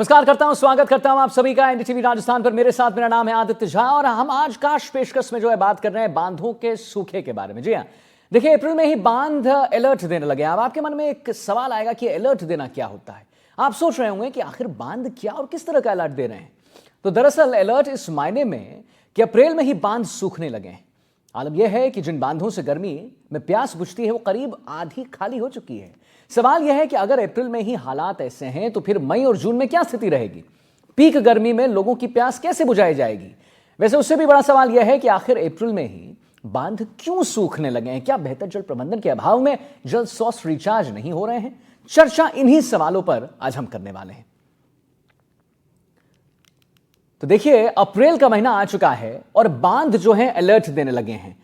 नमस्कार करता हूं, स्वागत करता हूं आप सभी का एनडीटीवी राजस्थान पर। मेरे साथ मेरा नाम है आदित्य झा और हम आज काश पेशकश में जो है बात कर रहे हैं बांधों के सूखे के बारे में। जी हां, देखिए अप्रैल में ही बांध अलर्ट देने लगे। अब आपके मन में एक सवाल आएगा कि अलर्ट देना क्या होता है। आप सोच रहे होंगे कि आखिर बांध क्या और किस तरह का अलर्ट दे रहे हैं। तो दरअसल अलर्ट इस मायने में कि अप्रैल में ही बांध सूखने लगे हैं। आलम यह है कि जिन बांधों से गर्मी में प्यास बुझती है वो करीब आधी खाली हो चुकी है। सवाल यह है कि अगर अप्रैल में ही हालात ऐसे हैं तो फिर मई और जून में क्या स्थिति रहेगी। पीक गर्मी में लोगों की प्यास कैसे बुझाई जाएगी। वैसे उससे भी बड़ा सवाल यह है कि आखिर अप्रैल में ही बांध क्यों सूखने लगे हैं। क्या बेहतर जल प्रबंधन के अभाव में जल सोर्स रिचार्ज नहीं हो रहे हैं। चर्चा इन्हीं सवालों पर आज हम करने वाले हैं। तो देखिए अप्रैल का महीना आ चुका है और बांध जो है अलर्ट देने लगे हैं।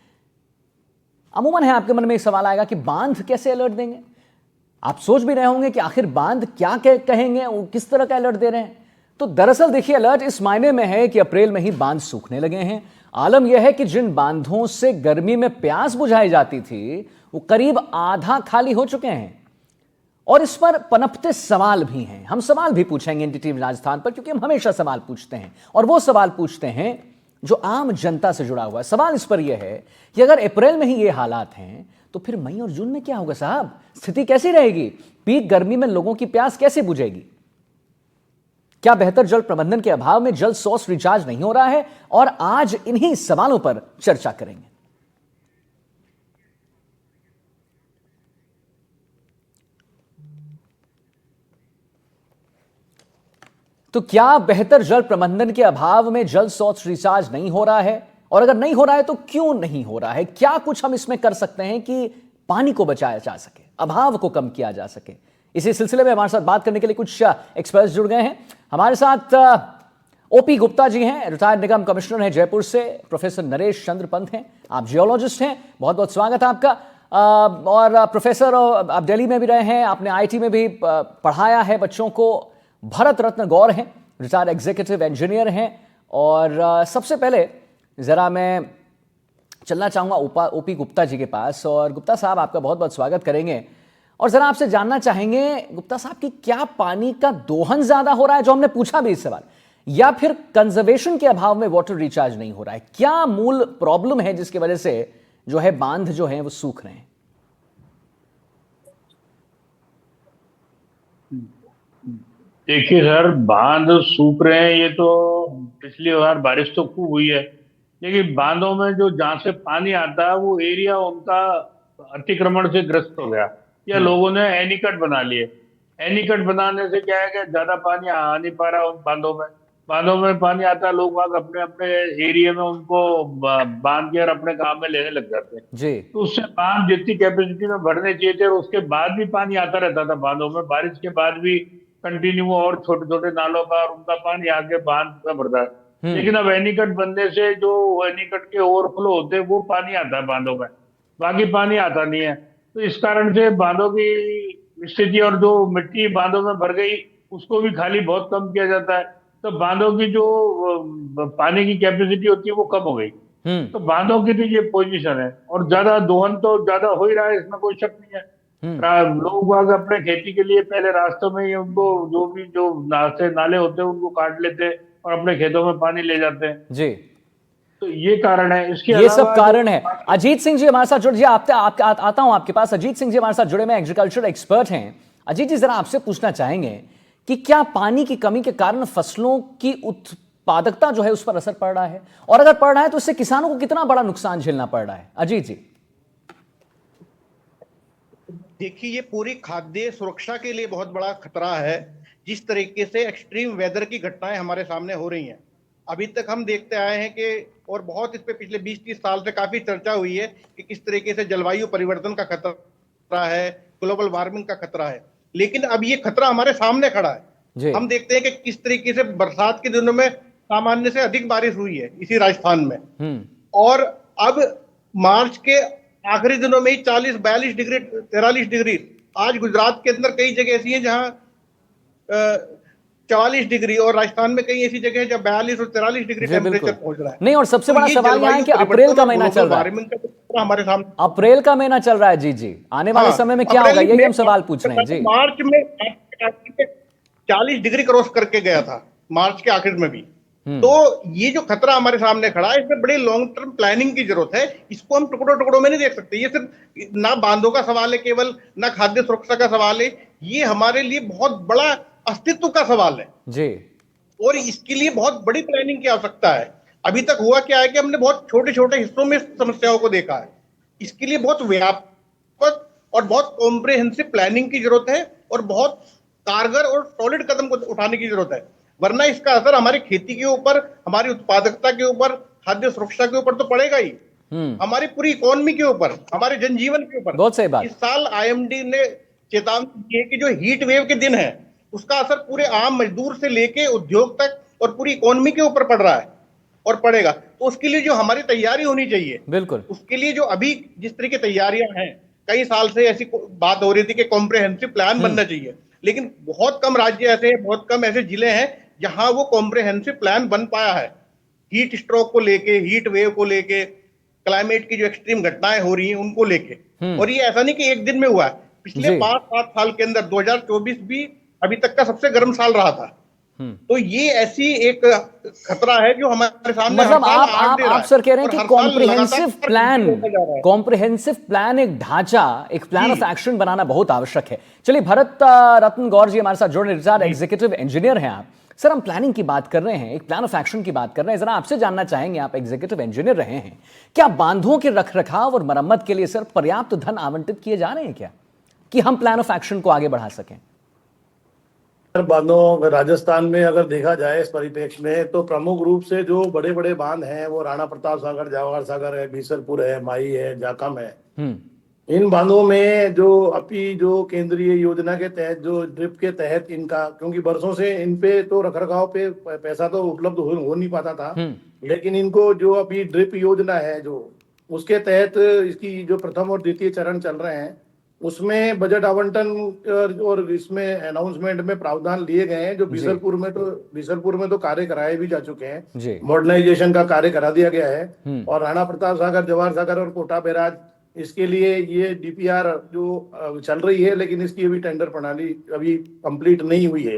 अमूमन है आपके मन में एक सवाल आएगा कि बांध कैसे अलर्ट देंगे। आप सोच भी रहे होंगे कि आखिर बांध क्या कहेंगे और किस तरह का अलर्ट दे रहे हैं। तो दरअसल देखिए अलर्ट इस मायने में है कि अप्रैल में ही बांध सूखने लगे हैं। आलम यह है कि जिन बांधों से गर्मी में प्यास बुझाई जाती थी वो करीब आधा खाली हो चुके हैं। और इस पर पनपते सवाल भी हैं। हम सवाल भी पूछेंगे एनडीटीवी राजस्थान पर, क्योंकि हम हमेशा सवाल पूछते हैं और वो सवाल पूछते हैं जो आम जनता से जुड़ा हुआ है। सवाल इस पर यह है कि अगर अप्रैल में ही ये हालात हैं तो फिर मई और जून में क्या होगा साहब। स्थिति कैसी रहेगी। पीक गर्मी में लोगों की प्यास कैसे बुझेगी। क्या बेहतर जल प्रबंधन के अभाव में जल सोर्स रिचार्ज नहीं हो रहा है। और आज इन्हीं सवालों पर चर्चा करेंगे। तो क्या बेहतर जल प्रबंधन के अभाव में जल सोर्स रिचार्ज नहीं हो रहा है, और अगर नहीं हो रहा है तो क्यों नहीं हो रहा है। क्या कुछ हम इसमें कर सकते हैं कि पानी को बचाया जा सके, अभाव को कम किया जा सके। इसी सिलसिले में हमारे साथ बात करने के लिए कुछ एक्सपर्ट्स जुड़ गए हैं। हमारे साथ ओपी गुप्ता जी हैं, रिटायर्ड निगम कमिश्नर हैं जयपुर से। प्रोफेसर नरेश चंद्र पंत हैं, आप जियोलॉजिस्ट हैं, बहुत बहुत स्वागत है आपका। और प्रोफेसर आप दिल्ली में भी रहे हैं, आपने आईटी में भी पढ़ाया है बच्चों को। भरत रत्न गौर हैं, रिटायर्ड एग्जीक्यूटिव इंजीनियर हैं। और सबसे पहले जरा मैं चलना चाहूंगा ओपी गुप्ता जी के पास। और गुप्ता साहब आपका बहुत बहुत स्वागत करेंगे और जरा आपसे जानना चाहेंगे गुप्ता साहब कि क्या पानी का दोहन ज्यादा हो रहा है, जो हमने पूछा भी इस सवाल, या फिर कंजर्वेशन के अभाव में वाटर रिचार्ज नहीं हो रहा है। क्या मूल प्रॉब्लम है जिसकी वजह से जो है बांध जो है वो सूख रहे हैं। देखिए सर, बांध सूख रहे हैं ये तो पिछली बार बारिश तो खूब हुई है, लेकिन बांधों में जो जहाँ से पानी आता है वो एरिया उनका अतिक्रमण से ग्रस्त हो गया, या लोगों ने एनीकट बना लिए। एनीकट बनाने से क्या है कि ज्यादा पानी आ नहीं पा रहा उन बांधों में। बांधों में पानी आता है, लोग बाग अपने अपने एरिया में उनको बांध के और अपने काम में लेने लग जाते हैं। जी तो उससे बांध जितनी कैपेसिटी में भरने चाहिए थे, और उसके बाद भी पानी आता रहता था बांधों में, बारिश के बाद भी कंटिन्यू, और छोटे छोटे नालों का और उनका पानी आके बांध में भरता है। लेकिन अब एनीकट बनने से जो एनीकट के ओवरफ्लो होते हैं वो पानी आता है बांधों में, बाकी पानी आता नहीं है। तो इस कारण से बांधों की स्थिति, और जो मिट्टी बांधों में भर गई उसको भी खाली बहुत कम किया जाता है। तो बांधों की जो पानी की कैपेसिटी होती है वो कम हो गई। तो बांधों की तो ये पोजीशन है, और ज्यादा दोहन तो ज्यादा हो ही रहा है, इसमें कोई शक नहीं है। लोग बाग अपने खेती के लिए पहले रास्तों में ही उनको जो नाले नाले होते हैं उनको काट लेते हैं और अपने खेतों में पानी ले जाते हैं। जी, तो ये कारण है। इसके ये सब अलावा कारण है। अजीत सिंह जी हमारे साथ जुड़, जी आता हूं आपके पास। अजीत सिंह जी हमारे साथ जुड़े में एग्रीकल्चर एक्सपर्ट हैं। अजीत जी जरा आपसे पूछना चाहेंगे कि क्या पानी की कमी के कारण फसलों की उत्पादकता जो है उस पर असर पड़ रहा है, और अगर पड़ रहा है तो इससे किसानों को कितना बड़ा नुकसान झेलना पड़ रहा है। अजीत जी। देखिए, ये पूरी खाद्य सुरक्षा के लिए बहुत बड़ा खतरा है। जिस तरीके से एक्सट्रीम वेदर की घटनाएं हमारे सामने हो रही हैं, अभी तक हम देखते आए हैं कि, और बहुत इस पे पिछले 20-30 साल से काफी चर्चा हुई है कि किस तरीके से जलवायु परिवर्तन का खतरा है, ग्लोबल वार्मिंग का खतरा है। लेकिन अब ये खतरा हमारे सामने खड़ा है। हम देखते हैं कि किस तरीके से बरसात के दिनों में सामान्य से अधिक बारिश हुई है इसी राजस्थान में, और अब मार्च के आखिरी दिनों में ही 40-42 डिग्री 43 डिग्री, आज गुजरात के अंदर कई जगह ऐसी हैं जहां 44 डिग्री, और राजस्थान में कई ऐसी जगह है जहां 42 और 43 डिग्री टेम्परेचर पहुंच रहा है। नहीं, और सबसे बड़ा सवाल यह है कि अप्रैल का महीना चल रहा है, हमारे सामने अप्रैल का महीना चल रहा है। जी जी, आने वाले समय में क्या होगा, यही हम सवाल पूछ रहे हैं। जी, मार्च में 40 डिग्री क्रॉस करके गया था मार्च के आखिर में भी। हम्म। तो ये जो खतरा हमारे सामने खड़ा है, इसमें बड़ी लॉन्ग टर्म प्लानिंग की जरूरत है। इसको हम टुकड़ों टुकड़ों में नहीं देख सकते। ये सिर्फ ना बांधों का सवाल है केवल, ना खाद्य सुरक्षा का सवाल है, ये हमारे लिए बहुत बड़ा अस्तित्व का सवाल है जी। और इसके लिए बहुत बड़ी प्लानिंग की आवश्यकता है। अभी तक हुआ क्या है कि हमने बहुत छोटे छोटे हिस्सों में समस्याओं को देखा है। इसके लिए बहुत व्यापक और बहुत कॉम्प्रिहेंसिव प्लानिंग की जरूरत है और बहुत कारगर और सॉलिड कदम को उठाने की जरूरत है, वरना इसका असर हमारी खेती के ऊपर, हमारी उत्पादकता के ऊपर, खाद्य सुरक्षा के ऊपर तो पड़ेगा ही, हमारी पूरी इकोनॉमी के ऊपर, हमारे जनजीवन के ऊपर। बहुत सही बात। इस साल आईएमडी ने चेतावनी दी है कि जो हीट वेव के दिन है उसका असर पूरे आम मजदूर से लेके उद्योग तक और पूरी इकोनॉमी के ऊपर पड़ रहा है और पड़ेगा। तो उसके लिए जो हमारी तैयारी होनी चाहिए, बिल्कुल, उसके लिए जो अभी जिस तरह की तैयारियां हैं, कई साल से ऐसी बात हो रही थी कि कॉम्प्रिहेंसिव प्लान बनना चाहिए, लेकिन बहुत कम राज्य ऐसे हैं, बहुत कम ऐसे जिले हैं जहां वो कॉम्प्रिहेंसिव प्लान बन पाया है। हीट स्ट्रोक को लेके, हीट वेव को लेके, क्लाइमेट की जो एक्सट्रीम घटनाएं हो रही हैं उनको लेके। और ये ऐसा नहीं कि एक दिन में हुआ है, पिछले 5-7 साल के अंदर 2024 भी अभी तक का सबसे गर्म साल रहा था। तो ये ऐसी एक खतरा है जो हमारे सामने मतलब हर साल आग दे रहा आप सर कह रहे हैं और कि हर साल कॉम्प्रिहेंसिव लगातार प्लान, होता जा रहा है। कॉम्प्रिहेंसिव प्लान, एक ढांचा, एक प्लान ऑफ एक्शन बनाना बहुत आवश्यक है। चलिए, भरत रत्न गौर जी हमारे साथ जुड़ रहे, रिटायर्ड एग्जीक्यूटिव इंजीनियर हैं आप। सर, हम प्लानिंग की बात कर रहे हैं, एक प्लान ऑफ एक्शन की बात कर रहे हैं। जरा आपसे जानना चाहेंगे, आप एग्जीक्यूटिव इंजीनियर रहे हैं, क्या बांधों के रखरखाव और मरम्मत के लिए सर पर्याप्त धन आवंटित किए जा रहे हैं क्या, कि हम प्लान ऑफ एक्शन को आगे बढ़ा सकें? बांधों, राजस्थान में अगर देखा जाए इस परिप्रेक्ष्य में, तो प्रमुख रूप से जो बड़े बड़े बांध हैं वो राणा प्रताप सागर, जवाहर सागर है, बीसलपुर है, माई है, जाखम है। इन बांधों में जो अभी जो केंद्रीय योजना के तहत, जो ड्रिप के तहत इनका, क्योंकि बरसों से इन पे तो रखरखाव पे पैसा तो उपलब्ध हो नहीं पाता था, लेकिन इनको जो अभी ड्रिप योजना है जो, उसके तहत इसकी जो प्रथम और द्वितीय चरण चल रहे हैं, उसमें बजट आवंटन और इसमें अनाउंसमेंट में प्रावधान लिए गए हैं। जो बीसलपुर में तो कार्य कराए भी जा चुके हैं, मॉडर्नाइजेशन का कार्य करा दिया गया है। और राणा प्रताप सागर, जवाहर सागर और कोटा बैराज, इसके लिए ये डीपीआर जो चल रही है, लेकिन इसकी अभी टेंडर प्रणाली अभी कंप्लीट नहीं हुई है।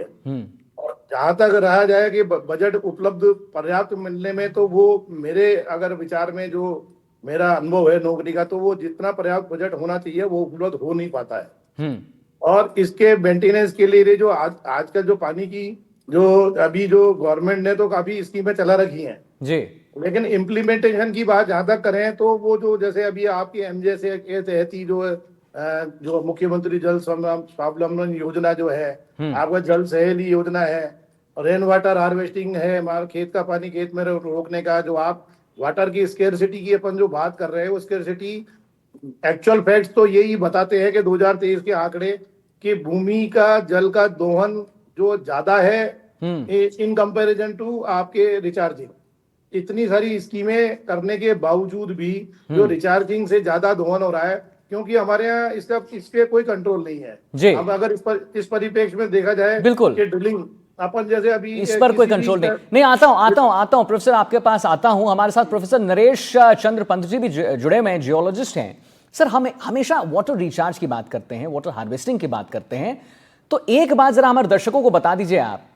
और जहां तक रहा जाए कि बजट उपलब्ध पर्याप्त मिलने में, तो वो मेरे अगर विचार में, जो मेरा अनुभव है नौकरी का, तो वो जितना पर्याप्त बजट होना चाहिए वो उपलब्ध हो नहीं पाता है। और इसके मेंटेनेंस के लिए जो आजकल जो पानी की जो अभी जो गवर्नमेंट ने तो काफी स्कीमें चला रखी हैं जी, लेकिन इम्प्लीमेंटेशन की बात जहां तक करें तो वो जो जैसे अभी आपकी एमजे से के तहत ही जो मुख्यमंत्री जल स्वावलंबन योजना जो है, आपका जल सहेली योजना है, रेन वाटर हार्वेस्टिंग है, हमारे खेत का पानी खेत में रोकने का, जो आप वाटर की स्केर्सिटी की अपन जो बात कर रहे हैं, वो स्केर्सिटी एक्चुअल फैक्ट्स तो यही बताते हैं कि 2023 के आंकड़े कि भूमि का जल का दोहन जो ज्यादा है इन कंपैरिजन टू आपके रिचार्जिंग। इतनी सारी स्कीमें करने के बावजूद भी जो रिचार्जिंग से ज्यादा दोहन हो रहा है, क्योंकि हमारे यहाँ इस पे कोई कंट्रोल नहीं है। अब अगर इस परिप्रेक्ष्य में देखा जाए, बिल्कुल, कि ड्रिलिंग अपन जैसे अभी इस पर कोई कंट्रोल नहीं। आता हूं प्रोफेसर, आपके पास आता हूं। हमारे साथ प्रोफेसर नरेश चंद्र पंत जी भी जुड़े हुए हैं, जियोलॉजिस्ट हैं। सर, हम हमेशा वाटर रिचार्ज की बात करते हैं, वाटर हार्वेस्टिंग की बात करते हैं, तो एक बात जरा हमारे दर्शकों को बता दीजिए आप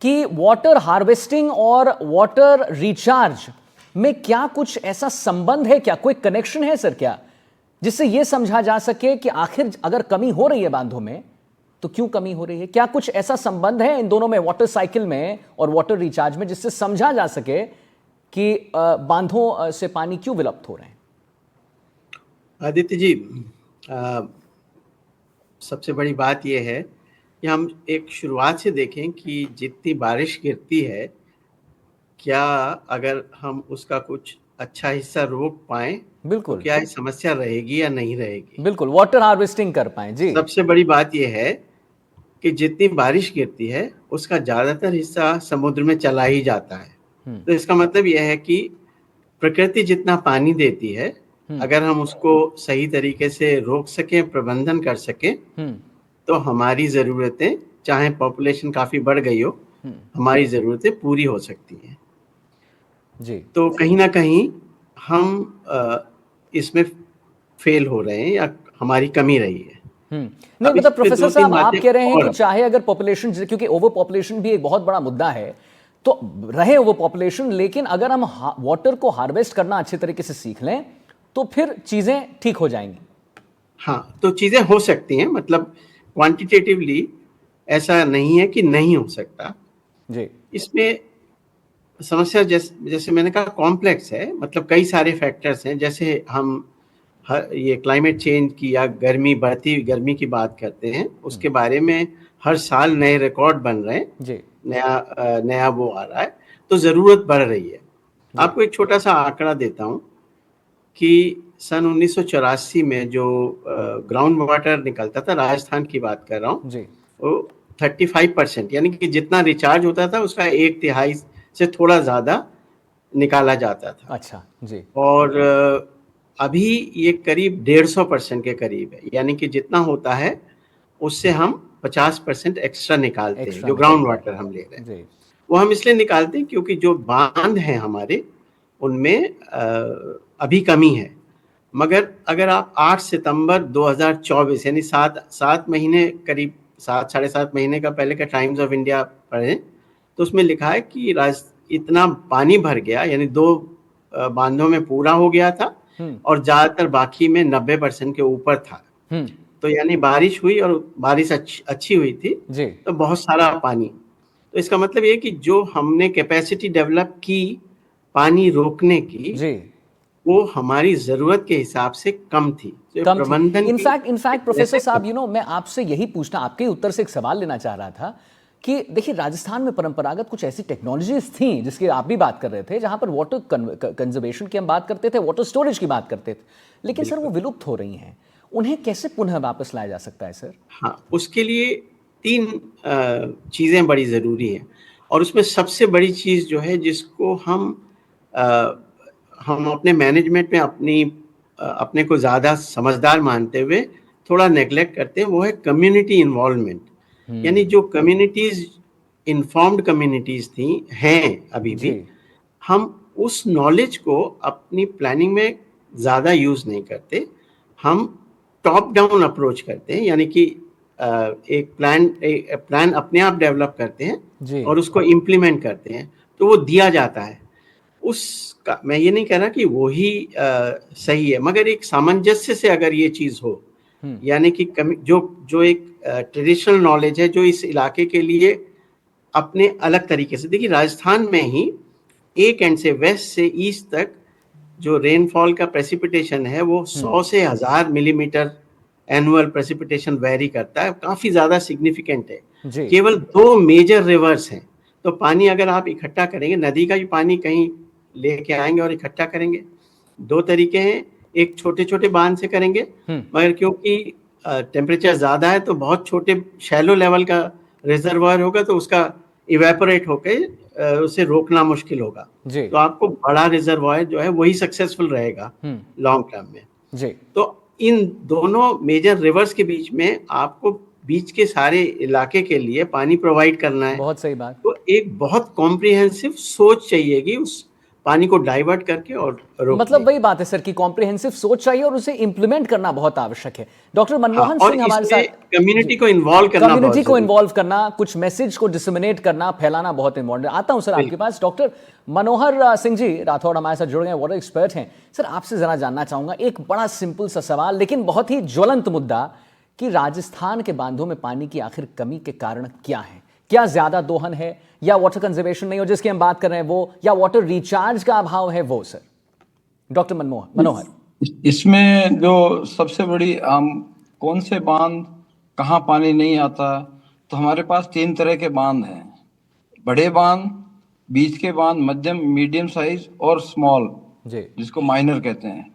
कि वाटर हार्वेस्टिंग और वाटर रिचार्ज में क्या कुछ ऐसा संबंध है, क्या कोई कनेक्शन है सर, क्या जिससे यह समझा जा सके कि आखिर अगर कमी हो रही है बांधों में तो क्यों कमी हो रही है? क्या कुछ ऐसा संबंध है इन दोनों में, वाटर साइकिल में और वाटर रिचार्ज में, जिससे समझा जा सके कि बांधों से पानी क्यों विलुप्त हो रहे हैं? आदित्य जी, सबसे बड़ी बात यह है कि हम एक शुरुआत से देखें कि जितनी बारिश गिरती है, क्या अगर हम उसका कुछ अच्छा हिस्सा रोक पाएं, बिल्कुल, तो क्या ये समस्या रहेगी या नहीं रहेगी? बिल्कुल, वाटर हार्वेस्टिंग कर पाएं जी। सबसे बड़ी बात यह है कि जितनी बारिश गिरती है उसका ज्यादातर हिस्सा समुद्र में चला ही जाता है। तो इसका मतलब यह है कि प्रकृति जितना पानी देती है, अगर हम उसको सही तरीके से रोक सकें, प्रबंधन कर सकें, तो हमारी जरूरतें, चाहे पॉपुलेशन काफी बढ़ गई हो, हमारी जरूरतें पूरी हो सकती हैं जी। तो कहीं ना कहीं हम इसमें फेल हो रहे हैं या हमारी कमी रही है। नहीं अब मतलब इस पे प्रोफेसर 2-3 साहब आप बातें कह रहे हैं कि और चाहे अगर पॉपुलेशन, क्योंकि ओवर पॉपुलेशन भी एक बहुत बड़ा मुद्दा है, तो रहे ओवर पॉपुलेशन, लेकिन अगर हम वाटर को हार्वेस्ट करना अच्छे तरीके से सीख लें तो फिर चीजें ठीक हो जाएंगी। हाँ, तो चीजें हो सकती हैं, मतलब क्वांटिटेटिवली ऐसा नहीं है कि नहीं हो सकता। जी इसमें समस्या जैसे मैंने कहा कॉम्प्लेक्स है, मतलब कई सारे फैक्टर्स हैं। जैसे हम ये क्लाइमेट चेंज की या बढ़ती गर्मी की बात करते हैं, उसके बारे में हर साल नए रिकॉर्ड बन रहे हैं, जी नया वो आ रहा है, तो ज़रूरत बढ़ रही है। जी आपको एक छोटा सा आंकड़ा देता हूँ कि सन 1984 में जो ग्राउंड वाटर निकलता था, राजस्थान की बात कर रहा हूँ, जी वो 35%, यानी कि जितना रिचार्ज होता था उसका 1/3 से थोड़ा ज़्यादा निकाला जाता था। अच्छा जी और अभी ये करीब 150% के करीब है, यानी कि जितना होता है उससे हम 50% एक्स्ट्रा निकालते हैं। एक्स्ट्रा जो निकल ग्राउंड रहा वाटर हम ले रहे है। हैं जी वो हम इसलिए निकालते हैं क्योंकि जो बांध हैं हमारे उनमें अभी कमी है। मगर अगर आप 8 सितंबर 2024 यानी 7 महीने करीब, 7 साढ़े 7 महीने का पहले का टाइम्स ऑफ इंडिया पढ़ें तो उसमें लिखा है कि इतना पानी भर गया, यानी 2 बांधों में पूरा हो गया था और ज्यादातर बाकी में 90% के ऊपर था। हम्म तो यानी बारिश हुई और बारिश अच्छी हुई थी, जी तो बहुत सारा पानी। तो इसका मतलब ये कि जो हमने कैपेसिटी डेवलप की पानी रोकने की, जी वो हमारी जरूरत के हिसाब से कम थी। तो ये कम थी। प्रबंधन की इनफैक्ट वजह प्रोफेसर से साहब, मैं आपसे यही पूछना, आपके उत्तर से एक सवाल लेना चाह रहा था कि देखिए राजस्थान में परंपरागत कुछ ऐसी टेक्नोलॉजीज थी जिसकी आप भी बात कर रहे थे, जहां पर वाटर कंजर्वेशन की हम बात करते थे, वाटर स्टोरेज की बात करते थे, लेकिन सर वो विलुप्त हो रही हैं। उन्हें कैसे पुनः वापस लाया जा सकता है सर? हाँ, उसके लिए 3 चीजें बड़ी जरूरी हैं, और उसमें सबसे बड़ी चीज जो है जिसको अ, हम अपने मैनेजमेंट में अपने को ज्यादा समझदार मानते हुए थोड़ा नेग्लेक्ट करते हैं, वो है कम्युनिटी इन्वॉल्वमेंट। यानी जो कम्युनिटीज, इन्फॉर्म्ड कम्युनिटीज थी, हैं अभी जी भी, हम उस नॉलेज को अपनी प्लानिंग में ज़्यादा यूज़ नहीं करते। हम टॉप डाउन अप्रोच करते हैं, यानी कि एक प्लान अपने आप डेवलप करते हैं जी और उसको इम्प्लीमेंट करते हैं, तो वो दिया जाता है। उसका मैं ये नहीं कह रहा कि वो ही सही है, मगर एक सामंजस्य से अगर ये चीज़ हो, यानी कि जो एक ट्रेडिशनल नॉलेज है जो इस इलाके के लिए अपने अलग तरीके से, देखिए राजस्थान में ही एक एंड से वेस्ट से ईस्ट तक जो रेनफॉल का प्रेसिपिटेशन है वो 100 से 1000 मिलीमीटर एनुअल प्रेसिपिटेशन वेरी करता है, काफी ज्यादा सिग्निफिकेंट है। जी केवल 2 मेजर रिवर्स हैं, तो पानी अगर आप इकट्ठा करेंगे, नदी का भी पानी कहीं लेके आएंगे और इकट्ठा करेंगे, 2 तरीके हैं। एक छोटे छोटे बांध से करेंगे, मगर क्योंकि टेम्परेचर ज्यादा है तो बहुत छोटे शैलो लेवल का रिजर्वायर होगा, तो उसका इवेपोरेट होकर उसे रोकना मुश्किल होगा। जी तो आपको बड़ा रिजर्वायर जो है वही सक्सेसफुल रहेगा लॉन्ग टर्म में। जी तो इन दोनों मेजर रिवर्स के बीच में आपको बीच के सारे इलाके के लिए पानी प्रोवाइड करना है, बहुत सही बात। तो एक बहुत कॉम्प्रिहेंसिव सोच चाहिएगी उस पानी को डाइवर्ट करके और रोकने मतलब वही बात है सर कि कॉम्प्रिहेंसिव सोच चाहिए और उसे इंप्लीमेंट करना बहुत आवश्यक है। डॉक्टर हाँ, मनमोहन और सिंह हमारे इसमें साथ। कम्युनिटी को इन्वॉल्व करना कम्युनिटी बहुत को जरूरी इन्वॉल्व करना, कुछ मैसेज को डिसमिनेट करना, फैलाना बहुत इंपॉर्टेंट है। आता हूं सर आपके पास। डॉक्टर मनोहर सिंह जी राठौड़ हमारे साथ जुड़ गए, वाटर एक्सपर्ट हैं। सर आपसे जरा जानना चाहूंगा एक बड़ा सिंपल सा सवाल लेकिन बहुत ही ज्वलंत मुद्दा कि राजस्थान के बांधों में पानी की आखिर कमी के कारण क्या है? क्या ज्यादा दोहन है, या वाटर कंजर्वेशन नहीं हो जिसकी हम बात कर रहे हैं वो, या वाटर रिचार्ज का अभाव है वो? सर डॉक्टर मनोहर। इसमें जो सबसे बड़ी कौन से बांध, कहाँ पानी नहीं आता, तो हमारे पास 3 तरह के बांध हैं। बड़े बांध, बीच के बांध, मध्यम मीडियम साइज और स्मॉल, जी जिसको माइनर कहते हैं।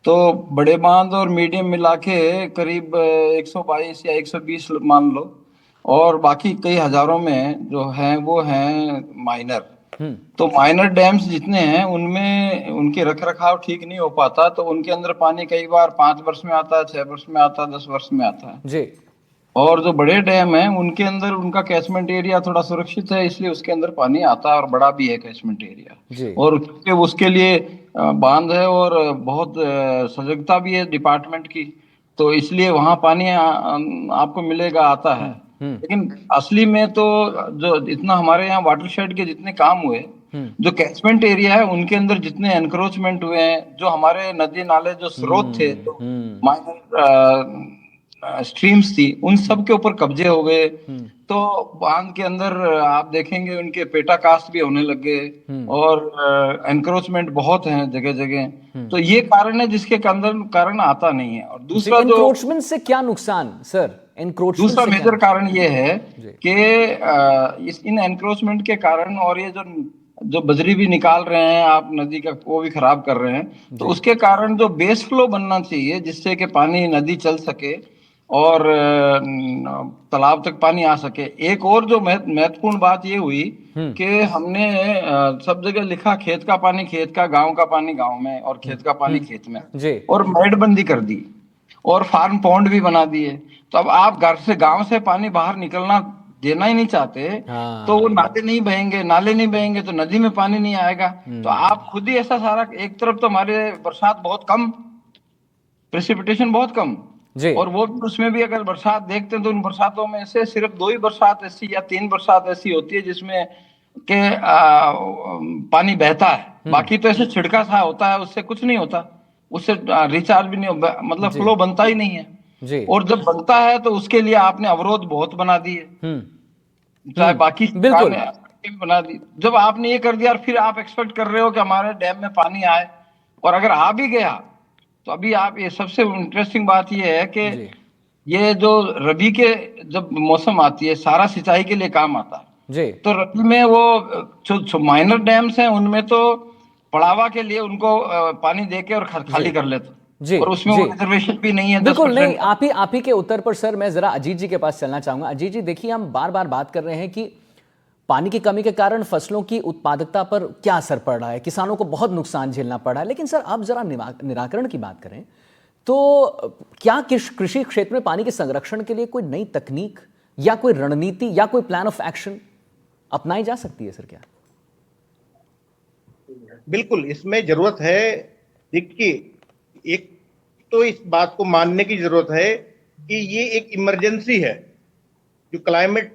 तो बड़े बांध और मीडियम मिला के करीब 122 या 120 मान लो, और बाकी कई हजारों में जो हैं वो हैं माइनर। तो माइनर डैम्स जितने हैं उनमें उनके रख रखाव ठीक नहीं हो पाता, तो उनके अंदर पानी कई बार 5 वर्ष में आता है, 6 वर्ष में आता है, 10 वर्ष में आता है। जी और जो बड़े डैम हैं उनके अंदर उनका कैचमेंट एरिया थोड़ा सुरक्षित है, इसलिए उसके अंदर पानी आता है और बड़ा भी है कैचमेंट एरिया। जी और क्योंकि उसके लिए बांध है और बहुत सजगता भी है डिपार्टमेंट की, तो इसलिए वहां पानी आपको मिलेगा, आता है। लेकिन असली में तो जो इतना हमारे यहाँ वाटरशेड के जितने काम हुए, जो कैचमेंट एरिया है उनके अंदर जितने एनक्रोचमेंट हुए हैं, जो हमारे नदी नाले जो स्रोत थे, जो माइनर स्ट्रीम्स थी, उन सब के ऊपर कब्जे हो गए। तो बांध के अंदर आप देखेंगे उनके पेटा कास्ट भी होने लग गए, और एनक्रोचमेंट बहुत है जगह जगह। तो ये कारण है जिसके कारण आता नहीं है। और दूसरा जो एनक्रोचमेंट से क्या नुकसान सर? एनक्रोचमेंट दूसरा से क्या मेजर कारण ये है जी। कि इन एनक्रोचमेंट के कारण, और ये जो बजरी भी निकाल रहे हैं आप नदी का, वो भी खराब कर रहे हैं, तो उसके कारण जो बेस फ्लो बनना चाहिए जिससे कि पानी नदी चल सके और तालाब तक पानी आ सके। एक और जो महत्वपूर्ण बात ये हुई कि हमने सब जगह लिखा खेत का पानी खेत का, गांव का पानी गांव में, और खेत का पानी खेत में, जी। और मेड़बंदी कर दी और फार्म पॉन्ड भी बना दिए। तो अब आप घर से, गांव से पानी बाहर निकलना देना ही नहीं चाहते, तो वो नाले नहीं बहेंगे तो नदी में पानी नहीं आएगा। तो आप खुद ही ऐसा सारा, एक तरफ तो हमारे बरसात बहुत कम, प्रेसिपिटेशन बहुत कम, जी। और वो उसमें भी अगर बरसात देखते हैं तो उन बरसातों में से सिर्फ 2 ही बरसात ऐसी या 3 बरसात ऐसी होती है जिसमें के पानी बहता है। बाकी तो ऐसे छिड़का सा होता है, उससे कुछ नहीं होता, उससे रिचार्ज भी नहीं, मतलब फ्लो बनता ही नहीं है। जी। और जब बनता है तो उसके लिए आपने अवरोध बहुत बना दिए, चाहे बाकी बिल्कुल ने बना दी। जब आपने ये कर दिया और फिर आप एक्सपेक्ट कर रहे हो कि हमारे डैम में पानी आए, और अगर आ भी गया तो अभी आप, ये सबसे इंटरेस्टिंग बात ये है कि ये जो रबी के जब मौसम आती है, सारा सिंचाई के लिए काम आता है जी। तो रबी में वो जो माइनर डैम्स हैं उनमें तो पड़ावा के लिए उनको पानी देके और खाली कर लेते, जी। और उसमें वो रिजर्वेशन भी नहीं है। बिल्कुल नहीं। आप ही के उत्तर पर सर मैं जरा अजीत जी के पास चलना चाहूंगा। अजीत जी देखिए, हम बार बार बात कर रहे हैं कि पानी की कमी के कारण फसलों की उत्पादकता पर क्या असर पड़ रहा है, किसानों को बहुत नुकसान झेलना पड़ रहा है। लेकिन सर आप जरा निराकरण की बात करें तो क्या कृषि क्षेत्र में पानी के संरक्षण के लिए कोई नई तकनीक या कोई रणनीति या कोई प्लान ऑफ एक्शन अपनाई जा सकती है सर? क्या बिल्कुल इसमें जरूरत है। देखिए, एक तो इस बात को मानने की जरूरत है कि ये एक इमरजेंसी है। जो क्लाइमेट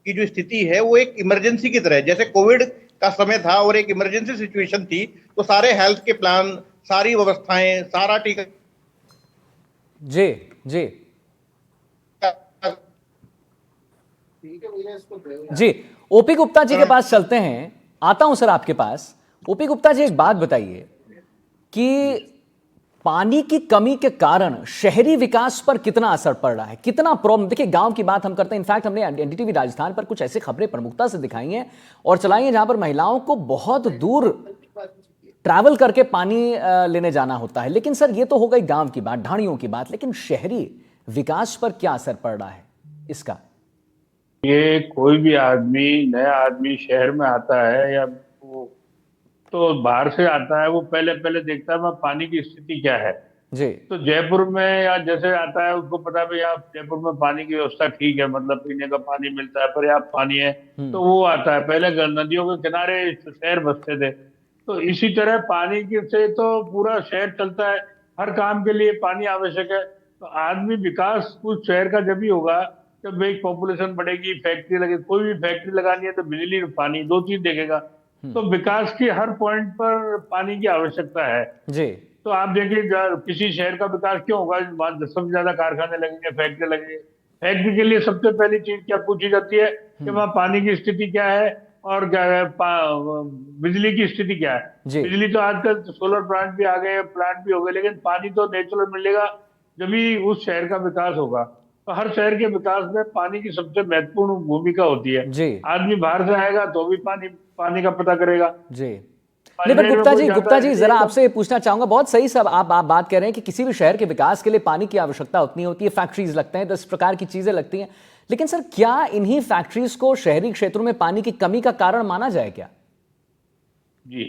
की जो स्थिति है वो एक इमरजेंसी की तरह है। जैसे कोविड का समय था और एक इमरजेंसी सिचुएशन थी, तो सारे हेल्थ के प्लान, सारी व्यवस्थाएं, सारा टीका जी जी जी। ओपी गुप्ता जी के पास चलते हैं। आता हूं सर आपके पास। ओपी गुप्ता जी, एक बात बताइए कि पानी की कमी के कारण शहरी विकास पर कितना असर पड़ रहा है, कितना प्रॉब्लम। देखिए, गांव की बात हम करते हैं, इनफैक्ट हमने एनडीटीवी राजस्थान पर कुछ ऐसी खबरें प्रमुखता से दिखाई हैं और चलाई हैं जहां पर महिलाओं को बहुत दूर ट्रैवल करके पानी लेने जाना होता है। लेकिन सर ये तो हो गई गांव की बात, ढाणियों की बात, लेकिन शहरी विकास पर क्या असर पड़ रहा है इसका? ये कोई भी आदमी, नया आदमी शहर में आता है या वो तो बाहर से आता है, वो पहले पहले देखता है मैं पानी की स्थिति क्या है। जी। तो जयपुर में या जैसे आता है उसको पता है भाई आप जयपुर में पानी की व्यवस्था ठीक है, मतलब पीने का पानी मिलता है, पर्याप्त पानी है, तो वो आता है। पहले नदियों के किनारे शहर बसते थे, तो इसी तरह पानी की से तो पूरा शहर चलता है। हर काम के लिए पानी आवश्यक है। तो आदमी विकास कुछ शहर का जब ही होगा जब एक पॉपुलेशन बढ़ेगी, फैक्ट्री लगे, कोई भी फैक्ट्री लगानी है तो बिजली और पानी, 2 चीज देखेगा। तो विकास की हर पॉइंट पर पानी की आवश्यकता है जी। तो आप देखिए किसी शहर का विकास क्यों होगा, सबसे ज्यादा कारखाने लगेंगे, फैक्ट्री लगेंगे। फैक्ट्री के लिए सबसे पहली चीज क्या पूछी जाती है कि वहाँ पानी की स्थिति क्या है और क्या है, बिजली की स्थिति क्या है। बिजली तो आजकल सोलर प्लांट भी आ गए, प्लांट भी हो गए, लेकिन पानी तो नेचुरल मिलेगा जब भी उस शहर का विकास होगा। तो हर शहर के विकास में पानी की सबसे महत्वपूर्ण भूमिका होती है। आदमी बाहर से आएगा तो भी पानी का पता करेगा। जी। नहीं, पर गुप्ता जी जरा आपसे ये पूछना चाहूंगा, बहुत सही सब आप बात कर रहे हैं कि किसी भी शहर के विकास के लिए पानी की आवश्यकता उतनी होती है, फैक्ट्रीज लगते हैं, 10 प्रकार की चीजें लगती हैं। लेकिन सर क्या इन्हीं फैक्ट्रीज को शहरी क्षेत्रों में पानी की कमी का कारण माना जाए क्या? जी,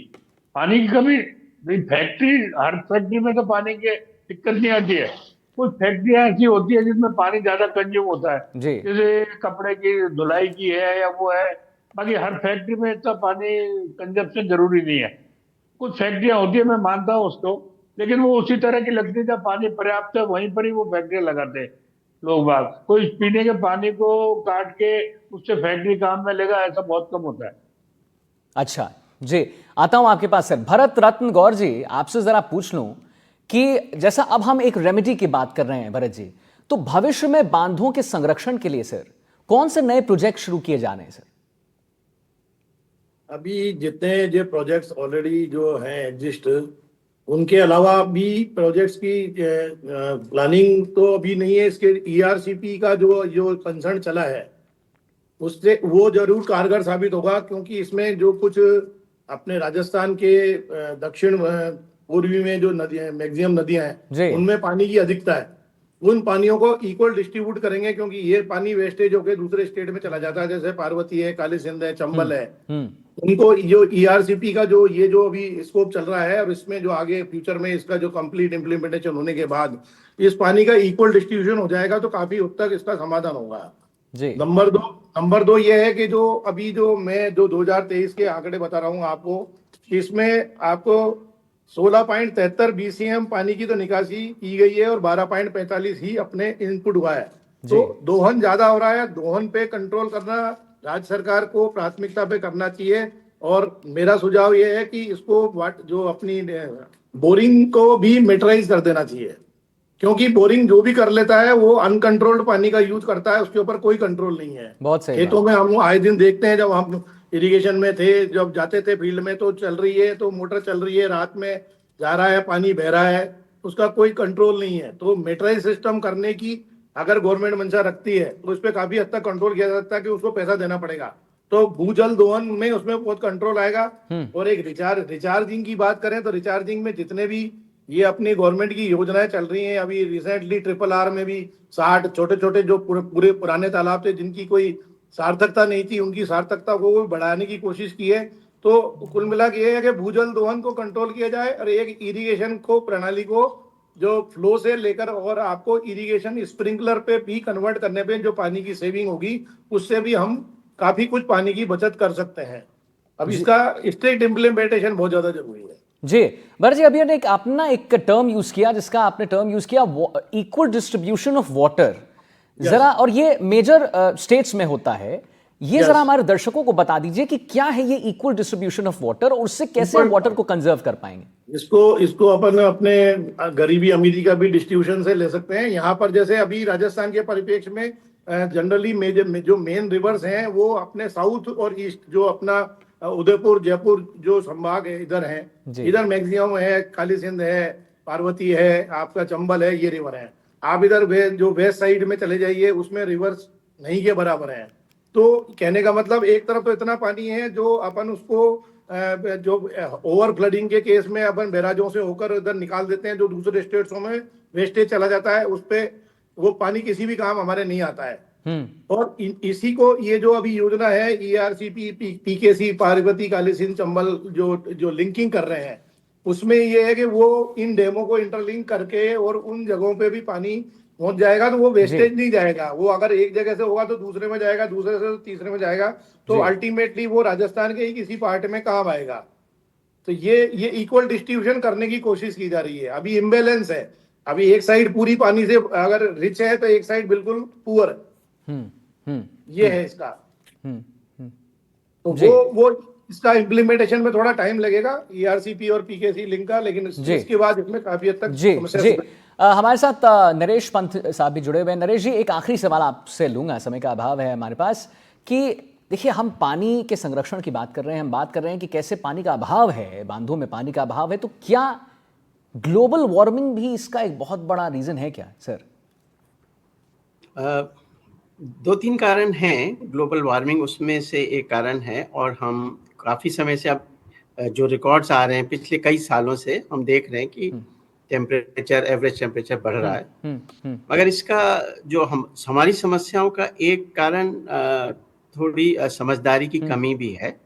पानी की कमी फैक्ट्री, हर फैक्ट्री में तो पानी की दिक्कत नहीं आती है। कुछ फैक्ट्रियां ऐसी होती है जिसमें पानी ज्यादा कंज्यूम होता है, जैसे कपड़े की धुलाई की है या वो है। बाकी हर फैक्ट्री में इतना पानी कंजप्शन जरूरी नहीं है। कुछ फैक्ट्रियां होती है, मैं मानता हूँ उसको, लेकिन वो उसी तरह की लगती है, जब पानी पर्याप्त है वहीं पर ही वो फैक्ट्री लगाते हैं लोग बाग। कोई पीने के पानी को काट के उससे फैक्ट्री काम में लेगा, ऐसा बहुत कम होता है। अच्छा जी, आता हूं आपके पास सर। भरत रत्न गौर जी, आपसे जरा पूछ लूं कि जैसा अब हम एक रेमेडी की बात कर रहे हैं भरत जी, तो भविष्य में बांधों के संरक्षण के लिए सर कौन से नए प्रोजेक्ट शुरू किए जाने हैं सर? अभी जितने जो प्रोजेक्ट्स ऑलरेडी जो हैं एग्जिस्ट, उनके अलावा भी प्रोजेक्ट्स की प्लानिंग तो अभी नहीं है। इसके ईआरसीपी का जो जो कंसर्न चला है उससे वो जरूर कारगर साबित होगा, क्योंकि इसमें जो कुछ अपने राजस्थान के दक्षिण पूर्वी में जो नदियां, मैक्सिमम नदियां जी। हैं, उनमें पानी की अधिकता है। उन पानियों को इक्वल डिस्ट्रीब्यूट करेंगे, क्योंकि ये पानी वेस्टेज होकर दूसरे स्टेट में चला जाता है, जैसे पार्वती है, काली सिंध है, चंबल है। उनको जो ईआरसीपी का जो ये जो अभी स्कोप चल रहा है, और इसमें जो आगे फ्यूचर में इसका जो कंप्लीट इम्प्लीमेंटेशन होने के बाद इस पानी का इक्वल डिस्ट्रीब्यूशन हो जाएगा, तो काफी हद तक इसका समाधान होगा जी। नंबर दो ये है कि जो अभी जो मैं जो 2023 के आंकड़े बता रहा हूँ आपको, इसमें आपको 16.73 बीसीएम पानी की तो निकासी की गई है और 12.45 ही अपने इनपुट हुआ है। तो दोहन ज्यादा हो रहा है। दोहन पे कंट्रोल करना राज्य सरकार को प्राथमिकता पे करना चाहिए। और मेरा सुझाव ये है कि इसको जो अपनी बोरिंग को भी मेटराइज कर देना चाहिए, क्योंकि बोरिंग जो भी कर लेता है वो अनकंट्रोल्ड पानी का यूज करता है, उसके ऊपर कोई कंट्रोल नहीं है। बहुत सही खेतों में हम आए दिन देखते हैं, जब हम इरिगेशन में थे, जब जाते थे फील्ड में, तो चल रही है तो मोटर चल रही है, रात में जा रहा है, पानी बह रहा है, उसका कोई कंट्रोल नहीं है। तो मेटराइज सिस्टम करने की अगर गवर्नमेंट मंशा रखती है तो उस पर काफी हद तक कंट्रोल किया जा सकता है, कि उसको पैसा देना पड़ेगा, तो भूजल दोहन में उसमें बहुत कंट्रोल आएगा। और एक रिचार्जिंग की बात करें तो रिचार्जिंग में जितने भी ये अपनी गवर्नमेंट की योजनाएं चल रही हैं, अभी रिसेंटली RRR में भी 60 छोटे छोटे जो पूरे पुराने तालाब थे जिनकी कोई सार्थकता नहीं थी, उनकी सार्थकता को बढ़ाने की कोशिश की है। तो कुल मिला के ये है कि भूजल दोहन को कंट्रोल किया जाए, और एक इरिगेशन को प्रणाली को जो फ्लो से लेकर और आपको इरिगेशन स्प्रिंकलर पे भी कन्वर्ट करने पे जो पानी की सेविंग होगी, उससे भी हम काफी कुछ पानी की बचत कर सकते हैं। अब इसका स्ट्रिक्ट इम्प्लीमेंटेशन बहुत ज्यादा जरूरी है। जी भरत जी, अभी आपने एक टर्म यूज किया, जिसका आपने टर्म यूज किया इक्वल डिस्ट्रीब्यूशन ऑफ वाटर, जरा, और ये मेजर स्टेट्स में होता है, ये जरा हमारे दर्शकों को बता दीजिए कि क्या है ये इक्वल डिस्ट्रीब्यूशन ऑफ वाटर, और उससे कैसे वाटर को कंजर्व कर पाएंगे। इसको अपन अपने गरीबी अमीरी का भी डिस्ट्रीब्यूशन से ले सकते हैं। यहाँ पर जैसे अभी राजस्थान के परिप्रेक्ष्य में जनरली जो मेन रिवर्स हैं वो अपने साउथ और ईस्ट, जो अपना उदयपुर जयपुर जो संभाग है इधर हैं, इधर मैक्सिमम है, काली सिंध है, पार्वती है, आपका चंबल है, ये रिवर है। आप इधर जो वेस्ट साइड में चले जाइए, उसमें रिवर्स नहीं के बराबर है। तो कहने का मतलब, एक तरफ तो इतना पानी है जो अपन उसको जो ओवर फ्लडिंग के केस में अपन बैराजों से होकर इधर निकाल देते हैं, जो दूसरे स्टेट्सों में वेस्टेज चला जाता है, उस पे वो पानी किसी भी काम हमारे नहीं आता है। और इसी को ये जो अभी योजना है ईआरसीपी पीकेसी पार्वती काली सिंध चंबल जो लिंकिंग कर रहे हैं, उसमें ये है कि वो इन डेमो को इंटरलिंक करके और उन जगहों पे भी पानी पहुंच जाएगा, तो वो वेस्टेज नहीं जाएगा। वो अगर एक जगह से होगा तो दूसरे में जाएगा, दूसरे से तो तीसरे में जाएगा, तो अल्टीमेटली वो राजस्थान के ही किसी पार्ट में काम आएगा। तो ये इक्वल डिस्ट्रीब्यूशन करने की कोशिश की जा रही है। अभी इम्बेलेंस है, अभी एक साइड पूरी पानी से अगर रिच है तो एक साइड बिल्कुल पुअर है। ये है इसका। तो वो इसका इम्प्लीमेंटेशन में थोड़ा टाइम लगेगा, ईआरसीपी और पीकेसी लिंक का, लेकिन इसके बाद इसमें काफी हद तक हमारे साथ नरेश पंत साहब भी जुड़े हुए हैं। नरेश जी, एक आखिरी सवाल आपसे लूंगा, समय का अभाव है हमारे पास, कि देखिए हम पानी के संरक्षण की बात कर रहे हैं, हम बात कर रहे हैं कि कैसे पानी का अभाव है, बांधों में पानी का अभाव है, तो क्या ग्लोबल वार्मिंग भी इसका एक बहुत बड़ा रीजन है क्या सर? 2-3 कारण हैं ग्लोबल वार्मिंग, उसमें से एक कारण है। और हम काफ़ी समय से अब जो रिकॉर्ड्स आ रहे हैं पिछले कई सालों से, हम देख रहे हैं कि एवरेज टेम्परेचर बढ़ रहा है। मगर इसका जो हमारी समस्याओं का एक कारण थोड़ी समझदारी की कमी भी है।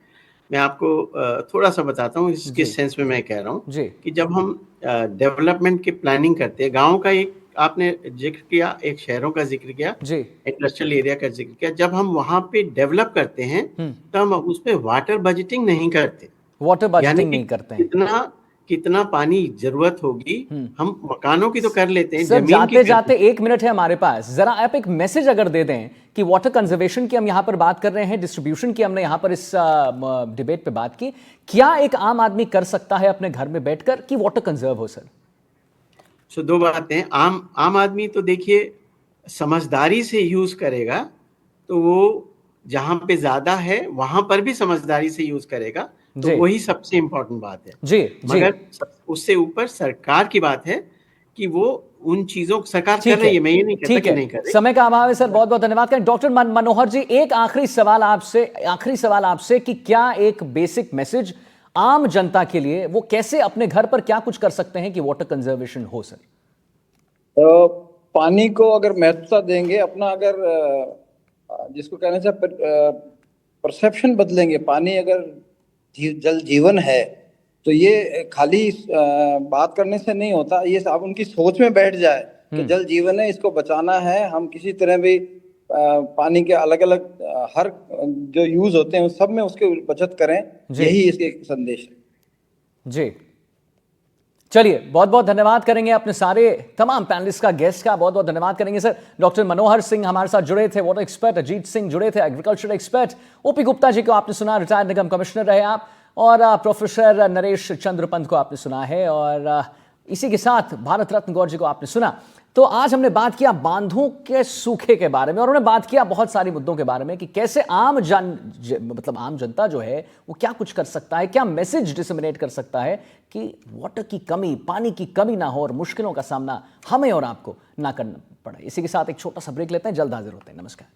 मैं आपको थोड़ा सा बताता हूँ किस सेंस में मैं कह रहा हूँ कि जब हम डेवलपमेंट की प्लानिंग करते हैं, गाँव का एक आपने जिक्र किया, एक शहरों का जिक्र किया, इंडस्ट्रियल एरिया का जिक्र किया, जब हम वहाँ पे डेवलप करते हैं तो हम उस पे वाटर बजटिंग नहीं करते। वाटर बजटिंग नहीं करते हैं। इतना कितना पानी जरूरत होगी, हम मकानों की तो कर लेते हैं, सर जमीन की जाते कर जाते 1 मिनट है हमारे पास, जरा आप एक मैसेज अगर दे दें कि वाटर कंजर्वेशन की हम यहां पर बात कर रहे हैं, डिस्ट्रीब्यूशन की हमने यहां पर इस डिबेट पे बात की, क्या एक आम आदमी कर सकता है अपने घर में बैठकर कि वाटर कंजर्व हो सर? सो दो बातें हैं। आम आदमी तो देखिए समझदारी से यूज करेगा तो वो जहां पे ज्यादा है वहां पर भी समझदारी से यूज करेगा, तो जी वही सबसे इम्पोर्टेंट बात है। जी जी, मगर उससे ऊपर सरकार की बात है कि वो उन चीजों सरकार कर ठीक रही है, है, मैं ये नहीं कहता ठीक कि है, नहीं कर रही। समय का अभाव है सर, बहुत बहुत धन्यवाद करें। डॉक्टर मनोहर जी, एक आखिरी सवाल आपसे कि क्या एक बेसिक मैसेज आम जनता के लिए, वो कैसे अपने घर पर क्या कुछ कर सकते हैं कि वाटर कंजर्वेशन हो सर? तो पानी को अगर महत्वता देंगे, अपना अगर जिसको कहने से परसेप्शन बदलेंगे, पानी अगर जल जीवन है तो ये खाली बात करने से नहीं होता, ये आप उनकी सोच में बैठ जाए कि जल जीवन है, इसको बचाना है, हम किसी तरह भी पानी के अलग अलग हर जो यूज होते हैं उस सब में उसकी बचत करें, यही इसके संदेश है। जी चलिए, बहुत बहुत धन्यवाद करेंगे अपने सारे तमाम पैनलिस्ट का, गेस्ट का बहुत बहुत धन्यवाद करेंगे सर। डॉक्टर मनोहर सिंह हमारे साथ जुड़े थे, वाटर एक्सपर्ट, अजीत सिंह जुड़े थे, agriculture expert, OP Gupta ji को आपने सुना, रिटायर्ड निगम कमिश्नर रहे आप, और प्रोफेसर नरेश चंद्र पंत को आपने सुना है, और इसी के साथ भारत रत्न गौर जी को आपने सुना। तो आज हमने बात किया बांधों के सूखे के बारे में, और उन्होंने बात किया बहुत सारे मुद्दों के बारे में कि कैसे आम जनता जो है वो क्या कुछ कर सकता है, क्या मैसेज डिसमिनेट कर सकता है कि वाटर की कमी, पानी की कमी ना हो और मुश्किलों का सामना हमें और आपको ना करना पड़े। इसी के साथ एक छोटा सा ब्रेक लेते हैं, जल्द हाजिर होते हैं। नमस्कार।